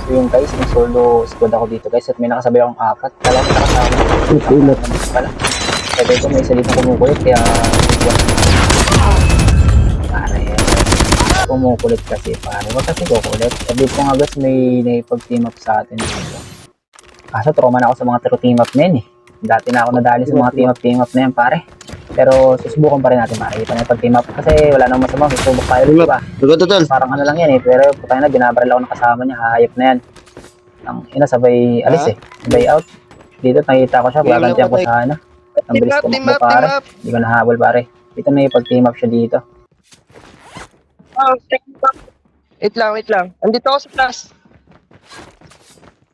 So yun guys, may solo squad ako dito guys at may nakasabay akong apat. Kala ko nakasama. Pala. Sabi ko may isa dito kumukulit kaya pare. Kumukulit kasi pare. Huwag kasi kukulit. Sabi ko nga guys may naipag-team up sa atin dito. Kaso trauma na ako sa mga team up na yun eh. Dati na ako nadali sa mga team up na yan pare. Pero susubukan pa rin natin pare. Ito na yung pag-team up kasi wala nang masama. Susubok tayo rin diba? Parang ano lang yan eh. Pero putay na binabaril ako ng kasama niya. Hayop na yan. Ang ina sabay alis eh. Sabay out. Dito nakita ko siya. Gagantihan ko sa ano. Ang bilis ko makbo pare. Hindi ko nahabol pare. Dito na yung pag-team up siya dito. Wait lang. Andito ako sa class.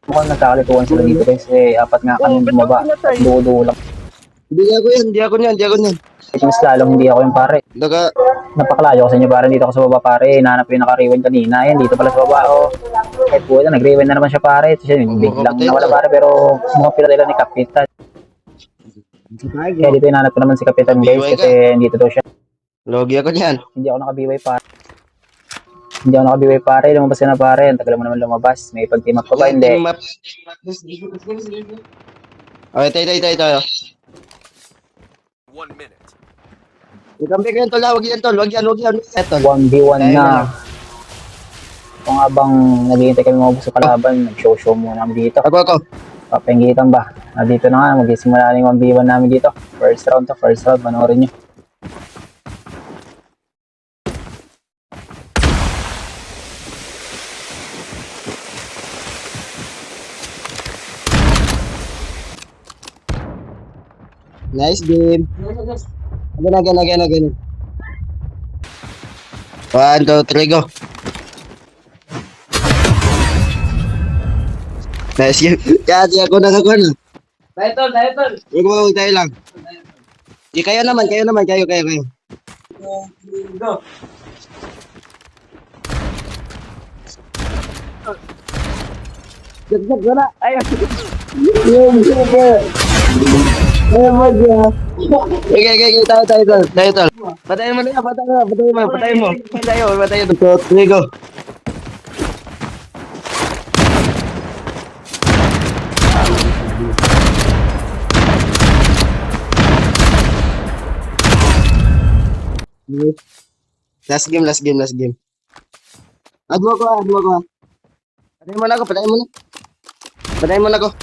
Mukhang nagkakalituan sila dito kasi apat nga kami bumaba. Duo-duo lang. Hindi ako niyan. Itong slalom hindi ako yung pare. Napakalayo ko sa inyo pare. Dito ako sa baba pare. Hinahanap ko yung naka-rewind kanina. Yan dito pala sa baba oh. Kahit po ito nag-rewind na naman siya pare. Ito siya biglang nawala pare pero mukhang pinatay ni Kapitan. Kaya dito hinahanap ko naman si Kapitan guys kasi dito daw siya. Logi ako niyan. Hindi ako nakabiway pare. Lumabas na pare. Ang tagal mo naman lumabas. May pag-team up pa ba? Hindi. Okay, tayo. 1 minute. Ikampi ko yan tol, wag yan. Eto. 1v1 na. Kung habang naghihintay kami mabubos sa kalaban, nag-show muna kami dito. Ako. Papenggitan ba? Dito na nga, mag-isimula na yung 1v1 namin dito. First round, panoorin nyo. Nice game. Again. 1, 2, 3, go. Nice game. Kasi ako na. Tayo tol. Huwag tayo lang. Di kayo naman. Kayo. Go. Gagag na. Ayun. Okay, tayo tol. Patayin mo na yan, patayin mo. Patayin. 2, 3, go. Last game. Add mo ko. Patayin mo na ako.